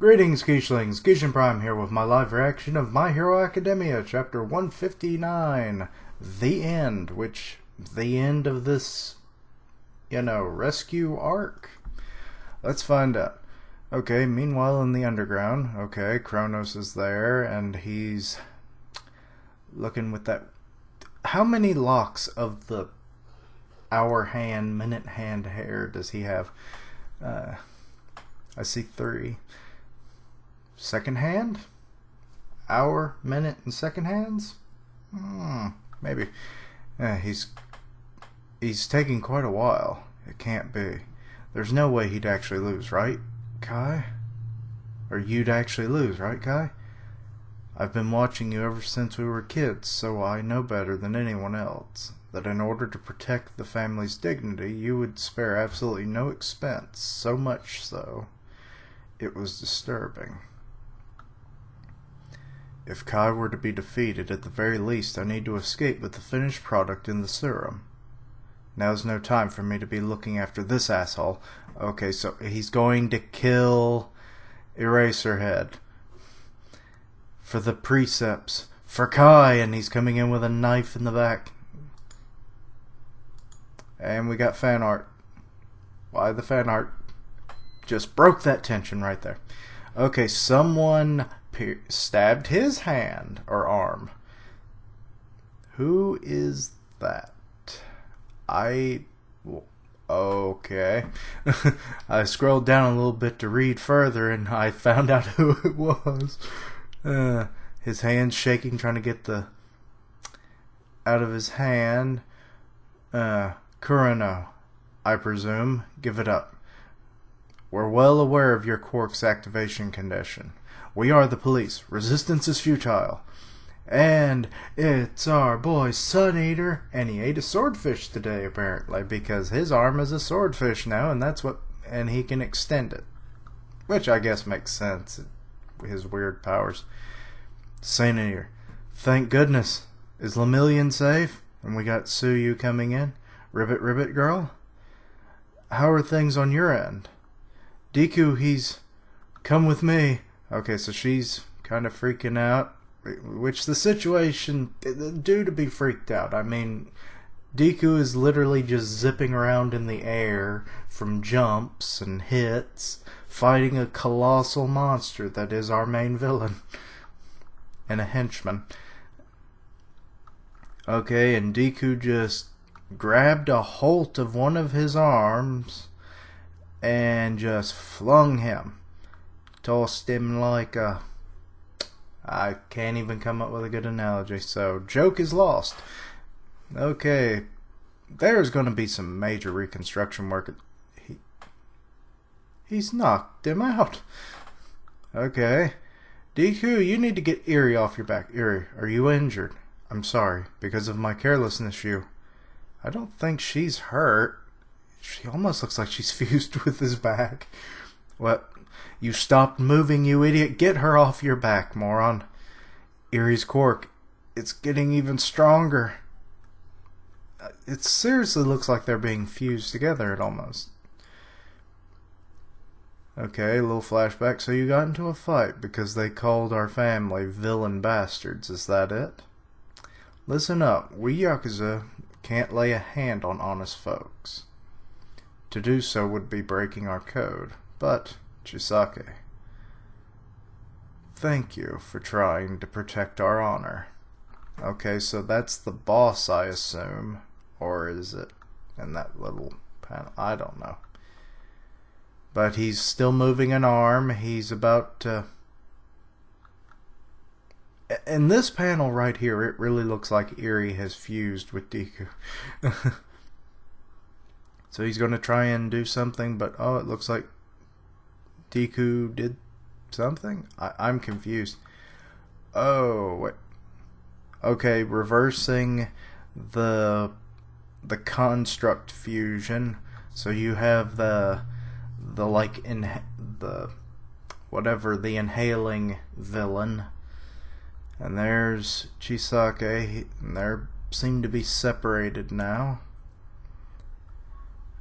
Greetings, Geeshlings. Geeshin Prime here with my live reaction of My Hero Academia, Chapter 159, The End, the end of this, rescue arc? Let's find out. Okay, meanwhile in the underground, Kronos is there, and he's looking with that... How many locks of the hour hand, minute hand hair does he have? I see 3. Second hand? Hour, minute, and second hands? Maybe. He's taking quite a while. It can't be. There's no way he'd actually lose, right, Kai? Or you'd actually lose, right, Kai? I've been watching you ever since we were kids, so I know better than anyone else that in order to protect the family's dignity, you would spare absolutely no expense, so much so it was disturbing. If Kai were to be defeated, at the very least, I need to escape with the finished product in the serum. Now's no time for me to be looking after this asshole. Okay, so he's going to kill Eraserhead. For the precepts. For Kai, and he's coming in with a knife in the back. And we got fan art. Why the fan art? Just broke that tension right there. Okay, someone stabbed his hand or arm. Who is that? Okay. I scrolled down a little bit to read further and I found out who it was. His hand's shaking, trying to get the out of his hand. Kurano, I presume. Give it up. We're well aware of your Quark's activation condition. We are the police. Resistance is futile. And it's our boy Sun Eater, and he ate a swordfish today apparently because his arm is a swordfish now, and he can extend it, which I guess makes sense. His weird powers. Sun Eater, thank goodness. Is Lemillion safe? And we got Suyu coming in. Ribbit girl. How are things on your end? Deku, he's come with me. Okay, so she's kind of freaking out, which the situation, due to be freaked out. I mean, Deku is literally just zipping around in the air from jumps and hits, fighting a colossal monster that is our main villain and a henchman. Okay, and Deku just grabbed a hold of one of his arms and just flung him. Tossed him like a... I can't even come up with a good analogy, so joke is lost. Okay, there's going to be some major reconstruction work. He's knocked him out. Okay. Deku, you need to get Eri off your back. Eri, are you injured? I'm sorry, because of my carelessness, I don't think she's hurt. She almost looks like she's fused with his back. What? You stopped moving, you idiot. Get her off your back, moron. Eri's Quark. It's getting even stronger. It seriously looks like they're being fused together, it almost. Okay, a little flashback. So you got into a fight because they called our family villain bastards. Is that it? Listen up. We Yakuza can't lay a hand on honest folks. To do so would be breaking our code. But... Chisake, thank you for trying to protect our honor. Okay, so that's the boss, I assume. Or is it in that little panel? I don't know. But he's still moving an arm. He's about to... In this panel right here, it really looks like Eri has fused with Deku. So he's going to try and do something, but oh, it looks like Deku did something? I'm confused. Oh, wait. Okay, reversing the construct fusion. So you have the inhaling villain. And there's Chisake, and they seem to be separated now.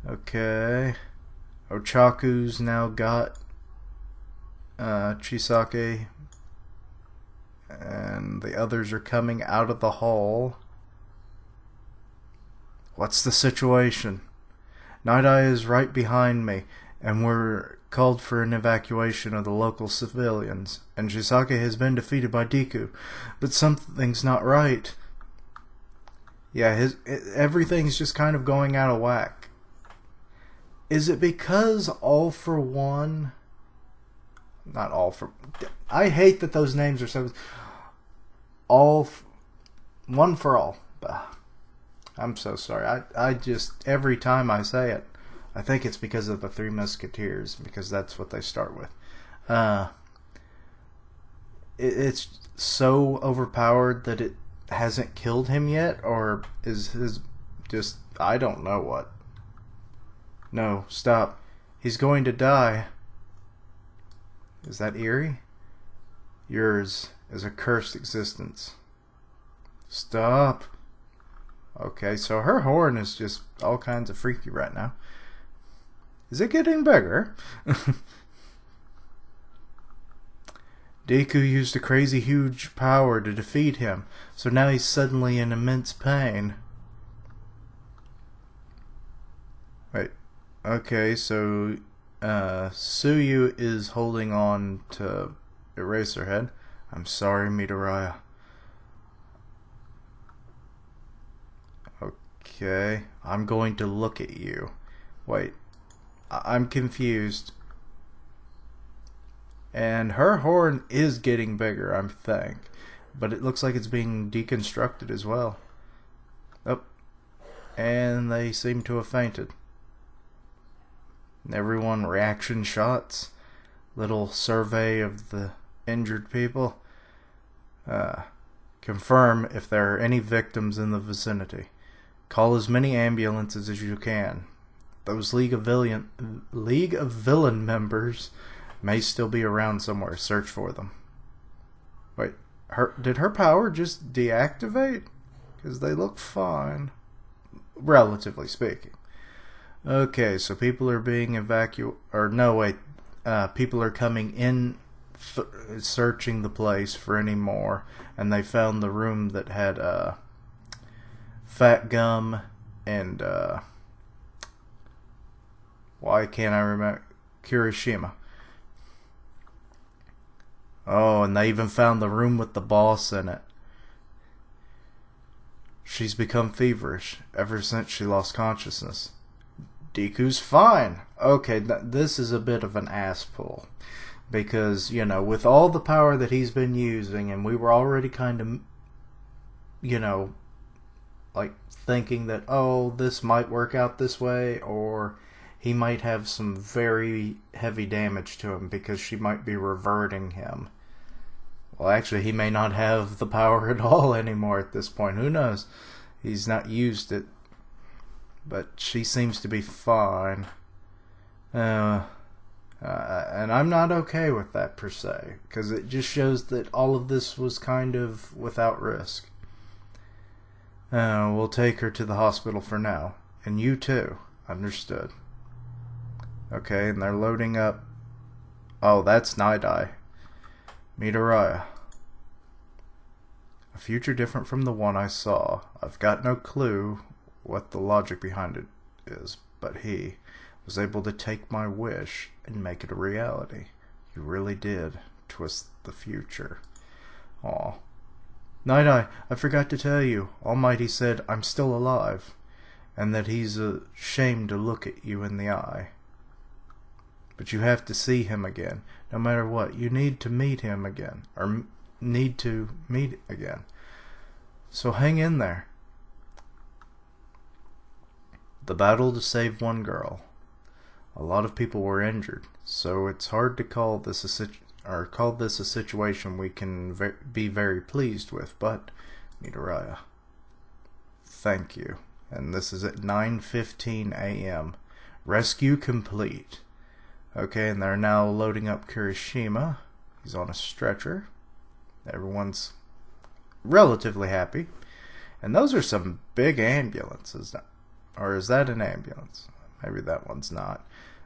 Okay. Ochaku's now got Chisake and the others are coming out of the hall. What's the situation? Night Eye is right behind me, and we're called for an evacuation of the local civilians, and Chisake has been defeated by Deku, but something's not right. Yeah, everything's just kind of going out of whack. Is it because All For One... Not All For... I hate that those names are so... One For All. I'm so sorry. I just... Every time I say it, I think it's because of the Three Musketeers, because that's what they start with. It's so overpowered that it hasn't killed him yet, or is his just... I don't know what. No, stop. He's going to die. Is that Eerie? Yours is a cursed existence. Stop. Okay, so her horn is just all kinds of freaky right now. Is it getting bigger? Deku used a crazy huge power to defeat him, so now he's suddenly in immense pain. Wait, okay, so Tsuyu is holding on to Eraserhead. I'm sorry, Midoriya. Okay, I'm going to look at you. Wait, I'm confused. And her horn is getting bigger, I think. But it looks like it's being deconstructed as well. Oh. And they seem to have fainted. Everyone reaction shots. Little survey of the injured people. Confirm if there are any victims in the vicinity. Call as many ambulances as you can. Those League of Villain members may still be around somewhere. Search for them. Wait, did her power just deactivate? Because they look fine, relatively speaking. Okay, so people are being evacuated. Or no, wait. People are coming in, searching the place for any more, and they found the room that had Fat Gum and why can't I remember? Kirishima. Oh, and they even found the room with the boss in it. She's become feverish ever since she lost consciousness. Deku's fine. Okay, this is a bit of an ass pull. Because, you know, with all the power that he's been using, and we were already kind of, you know, like thinking that, oh, this might work out this way, or he might have some very heavy damage to him because she might be reverting him. Well, actually, he may not have the power at all anymore at this point. Who knows? He's not used it. But she seems to be fine. And I'm not okay with that, per se. Because it just shows that all of this was kind of without risk. We'll take her to the hospital for now. And you too. Understood. Okay, and they're loading up. Oh, that's Night Eye. Midoriya. A future different from the one I saw. I've got no clue what the logic behind it is, but he was able to take my wish and make it a reality. You really did twist the future. Aw. Night Eye, I forgot to tell you. Almighty said I'm still alive, and that he's ashamed to look at you in the eye. But you have to see him again. No matter what, you need to meet him again. Or need to meet again. So hang in there. The battle to save one girl. A lot of people were injured, so it's hard to call this a situation we can be very pleased with, but Midoriya, thank you. And this is at 9:15 a.m. Rescue complete. Okay, and they're now loading up Kirishima. He's on a stretcher. Everyone's relatively happy. And those are some big ambulances. Or is that an ambulance? Maybe that one's not.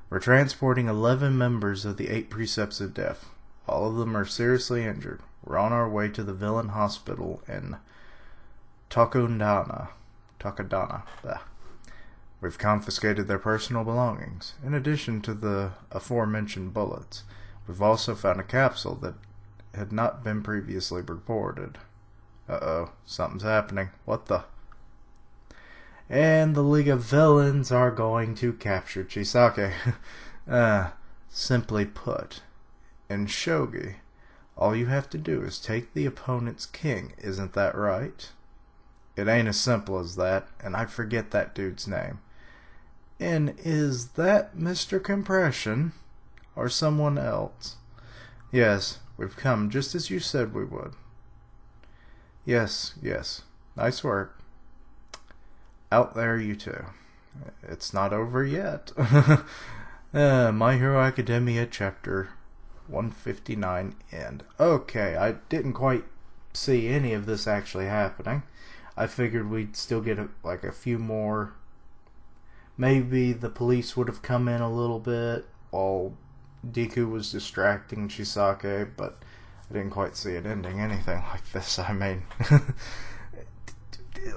We're transporting 11 members of the 8 Precepts of Death. All of them are seriously injured. We're on our way to the villain hospital in Takadana. Bleh. We've confiscated their personal belongings. In addition to the aforementioned bullets, we've also found a capsule that had not been previously reported. Uh-oh, something's happening. What the? And the League of Villains are going to capture Chisake. Simply put, in shogi, all you have to do is take the opponent's king, isn't that right? It ain't as simple as that, and I forget that dude's name. And is that Mr. Compression? Or someone else? Yes, we've come just as you said we would. Yes. Nice work. Out there, you two. It's not over yet. My Hero Academia chapter 159 end. Okay, I didn't quite see any of this actually happening. I figured we'd still get a few more. Maybe the police would have come in a little bit while Deku was distracting Chisake, but I didn't quite see it ending anything like this. I mean,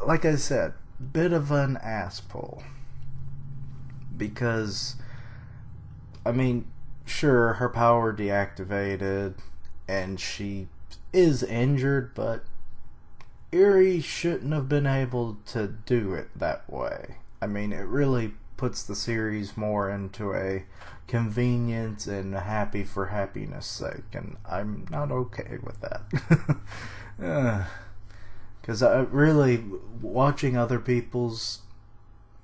like I said, bit of an ass pull. Because, I mean, sure, her power deactivated, and she is injured, but Eri shouldn't have been able to do it that way. I mean, it really puts the series more into a convenience and happy for happiness sake, and I'm not okay with that. Because I really, watching other people's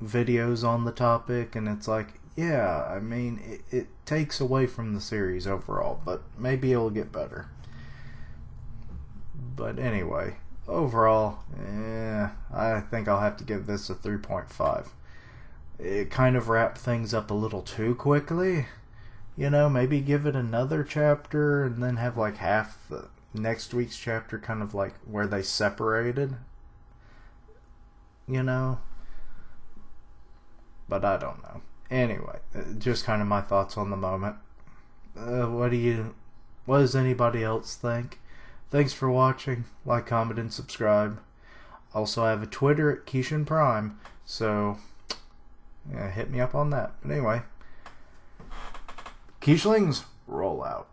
videos on the topic, and it's like, yeah, I mean, it takes away from the series overall, but maybe it'll get better. But anyway, overall, I think I'll have to give this a 3.5. It kind of wrapped things up a little too quickly. You know, maybe give it another chapter and then have like half the next week's chapter kind of like where they separated. You know? But I don't know. Anyway, just kind of my thoughts on the moment. What does anybody else think? Thanks for watching. Like, comment, and subscribe. Also, I have a Twitter at Keishan Prime, so yeah, hit me up on that. But anyway, Keishlings, roll out.